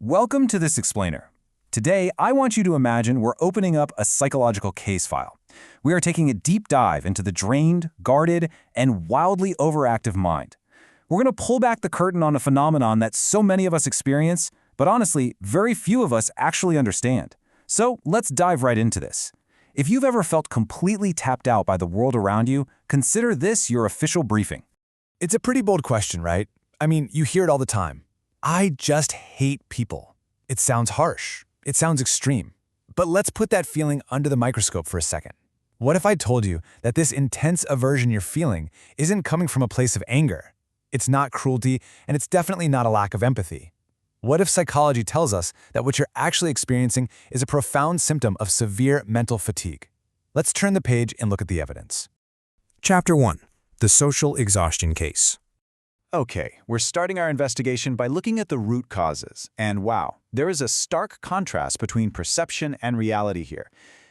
Welcome to this explainer. Today, I want you to imagine we're opening up a psychological case file. We are taking a deep dive into the drained, guarded, and wildly overactive mind. We're going to pull back the curtain on a phenomenon that so many of us experience, but honestly, very few of us actually understand. So let's dive right into this. If you've ever felt completely tapped out by the world around you, consider this your official briefing. It's a pretty bold question, right? I mean, you hear it all the time. I just hate people. It sounds harsh. It sounds extreme. But let's put that feeling under the microscope for a second. What if I told you that this intense aversion you're feeling isn't coming from a place of anger? It's not cruelty, and it's definitely not a lack of empathy. What if psychology tells us that what you're actually experiencing is a profound symptom of severe mental fatigue? Let's turn the page and look at the evidence. Chapter 1. The Social Exhaustion Case. Okay, we're starting our investigation by looking at the root causes. And wow, there is a stark contrast between perception and reality here.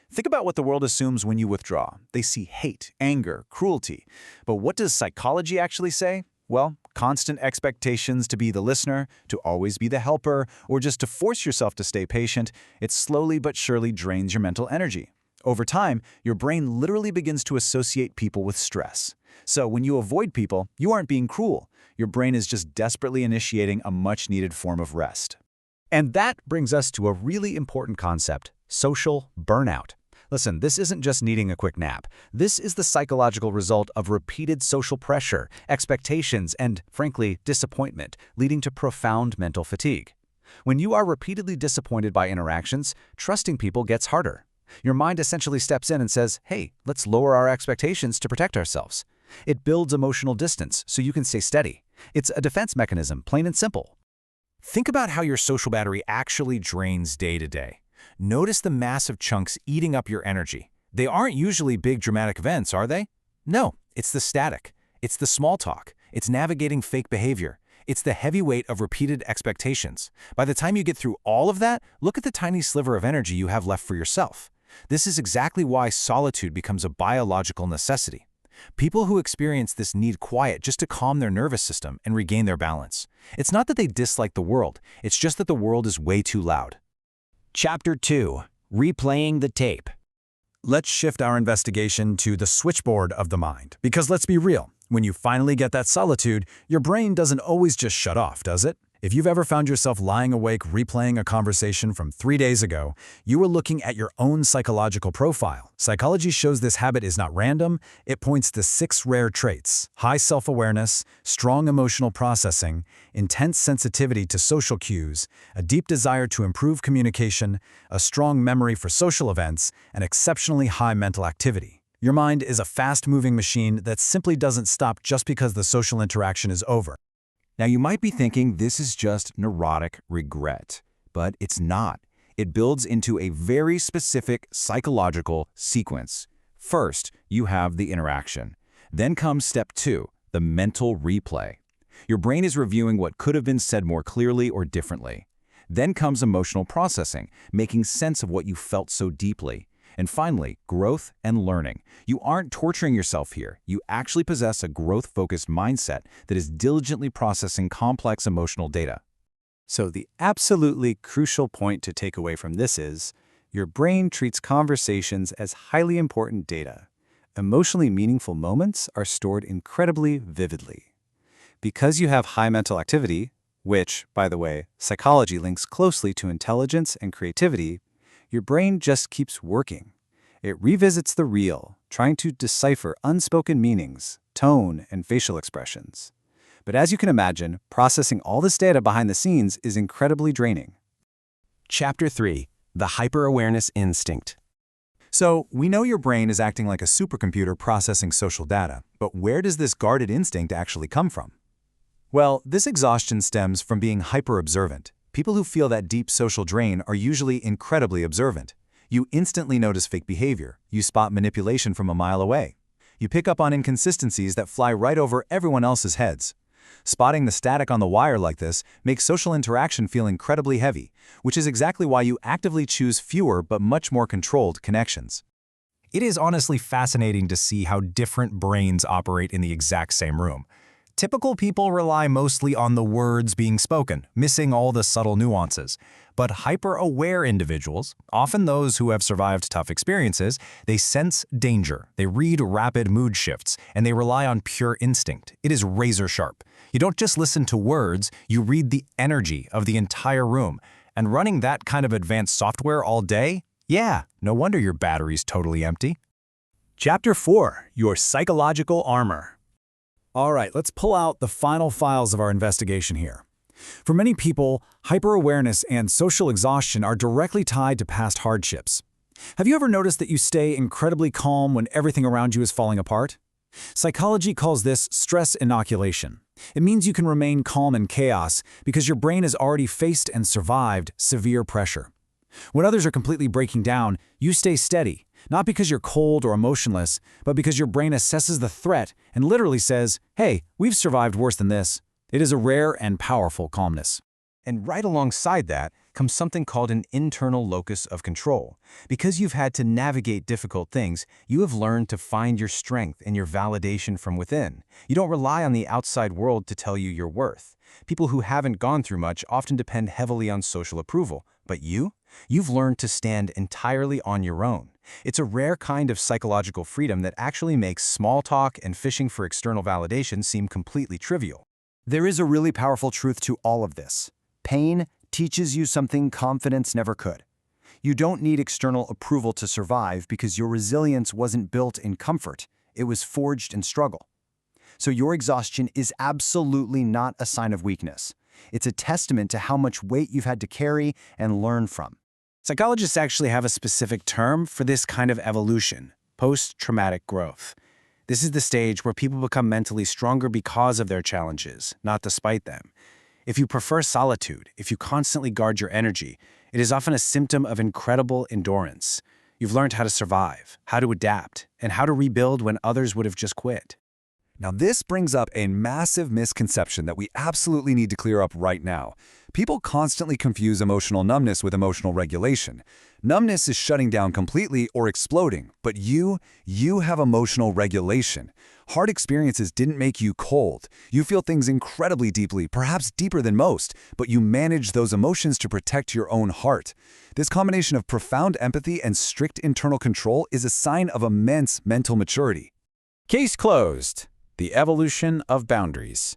Think about what the world assumes when you withdraw. They see hate, anger, cruelty. But what does psychology actually say? Well, constant expectations to be the listener, to always be the helper, or just to force yourself to stay patient, it slowly but surely drains your mental energy. Over time, your brain literally begins to associate people with stress. So when you avoid people, you aren't being cruel. Your brain is just desperately initiating a much-needed form of rest. And that brings us to a really important concept, social burnout. Listen, this isn't just needing a quick nap. This is the psychological result of repeated social pressure, expectations, and, frankly, disappointment, leading to profound mental fatigue. When you are repeatedly disappointed by interactions, trusting people gets harder. Your mind essentially steps in and says, hey, let's lower our expectations to protect ourselves. It builds emotional distance so you can stay steady. It's a defense mechanism, plain and simple. Think about how your social battery actually drains day to day. Notice the massive chunks eating up your energy. They aren't usually big dramatic events, are they? No, it's the static. It's the small talk. It's navigating fake behavior. It's the heavy weight of repeated expectations. By the time you get through all of that, look at the tiny sliver of energy you have left for yourself. This is exactly why solitude becomes a biological necessity. People who experience this need quiet just to calm their nervous system and regain their balance. It's not that they dislike the world, it's just that the world is way too loud. Chapter 2. Replaying the Tape. Let's shift our investigation to the switchboard of the mind. Because let's be real, when you finally get that solitude, your brain doesn't always just shut off, does it? If you've ever found yourself lying awake replaying a conversation from 3 days ago, you are looking at your own psychological profile. Psychology shows this habit is not random. It points to 6 rare traits: high self-awareness, strong emotional processing, intense sensitivity to social cues, a deep desire to improve communication, a strong memory for social events, and exceptionally high mental activity. Your mind is a fast-moving machine that simply doesn't stop just because the social interaction is over. Now you might be thinking this is just neurotic regret, but it's not. It builds into a very specific psychological sequence. First, you have the interaction. Then comes step 2, the mental replay. Your brain is reviewing what could have been said more clearly or differently. Then comes emotional processing, making sense of what you felt so deeply. And finally, growth and learning. You aren't torturing yourself here. You actually possess a growth-focused mindset that is diligently processing complex emotional data. So the absolutely crucial point to take away from this is, your brain treats conversations as highly important data. Emotionally meaningful moments are stored incredibly vividly. Because you have high mental activity, which, by the way, psychology links closely to intelligence and creativity, your brain just keeps working. It revisits the real, trying to decipher unspoken meanings, tone, and facial expressions. But as you can imagine, processing all this data behind the scenes is incredibly draining. Chapter 3. The Hyper-Awareness Instinct. So, we know your brain is acting like a supercomputer processing social data, but where does this guarded instinct actually come from? Well, this exhaustion stems from being hyper-observant. People who feel that deep social drain are usually incredibly observant. You instantly notice fake behavior. You spot manipulation from a mile away. You pick up on inconsistencies that fly right over everyone else's heads. Spotting the static on the wire like this makes social interaction feel incredibly heavy, which is exactly why you actively choose fewer but much more controlled connections. It is honestly fascinating to see how different brains operate in the exact same room. Typical people rely mostly on the words being spoken, missing all the subtle nuances. But hyper-aware individuals, often those who have survived tough experiences, they sense danger, they read rapid mood shifts, and they rely on pure instinct. It is razor sharp. You don't just listen to words, you read the energy of the entire room. And running that kind of advanced software all day? Yeah, no wonder your battery's totally empty. Chapter 4. Your Psychological Armor. All right, let's pull out the final files of our investigation here. For many people, hyper-awareness and social exhaustion are directly tied to past hardships. Have you ever noticed that you stay incredibly calm when everything around you is falling apart? Psychology calls this stress inoculation. It means you can remain calm in chaos because your brain has already faced and survived severe pressure. When others are completely breaking down, you stay steady, not because you're cold or emotionless, but because your brain assesses the threat and literally says, hey, we've survived worse than this. It is a rare and powerful calmness. And right alongside that comes something called an internal locus of control. Because you've had to navigate difficult things, you have learned to find your strength and your validation from within. You don't rely on the outside world to tell you your worth. People who haven't gone through much often depend heavily on social approval. But you've learned to stand entirely on your own. It's a rare kind of psychological freedom that actually makes small talk and fishing for external validation seem completely trivial. There is a really powerful truth to all of this. Pain teaches you something confidence never could. You don't need external approval to survive because your resilience wasn't built in comfort. It was forged in struggle. So your exhaustion is absolutely not a sign of weakness. It's a testament to how much weight you've had to carry and learn from. Psychologists actually have a specific term for this kind of evolution: post-traumatic growth. This is the stage where people become mentally stronger because of their challenges, not despite them. If you prefer solitude, if you constantly guard your energy, it is often a symptom of incredible endurance. You've learned how to survive, how to adapt, and how to rebuild when others would have just quit. Now, this brings up a massive misconception that we absolutely need to clear up right now. People constantly confuse emotional numbness with emotional regulation. Numbness is shutting down completely or exploding, but you have emotional regulation. Hard experiences didn't make you cold. You feel things incredibly deeply, perhaps deeper than most, but you manage those emotions to protect your own heart. This combination of profound empathy and strict internal control is a sign of immense mental maturity. Case closed. The evolution of boundaries.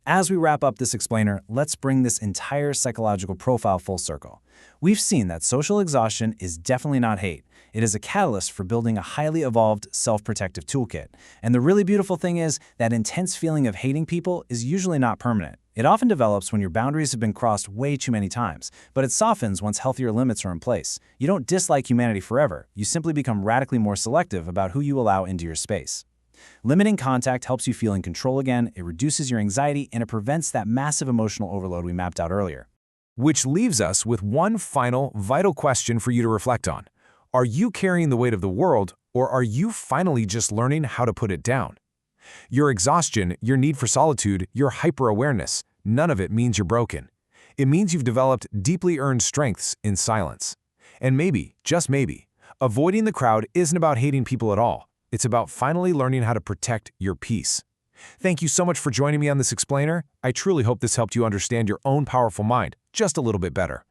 As we wrap up this explainer, let's bring this entire psychological profile full circle. We've seen that social exhaustion is definitely not hate. It is a catalyst for building a highly evolved self-protective toolkit. And the really beautiful thing is that intense feeling of hating people is usually not permanent. It often develops when your boundaries have been crossed way too many times, but it softens once healthier limits are in place. You don't dislike humanity forever. You simply become radically more selective about who you allow into your space. Limiting contact helps you feel in control again, it reduces your anxiety, and it prevents that massive emotional overload we mapped out earlier. Which leaves us with one final, vital question for you to reflect on. Are you carrying the weight of the world, or are you finally just learning how to put it down? Your exhaustion, your need for solitude, your hyper-awareness, none of it means you're broken. It means you've developed deeply earned strengths in silence. And maybe, just maybe, avoiding the crowd isn't about hating people at all. It's about finally learning how to protect your peace. Thank you so much for joining me on this explainer. I truly hope this helped you understand your own powerful mind just a little bit better.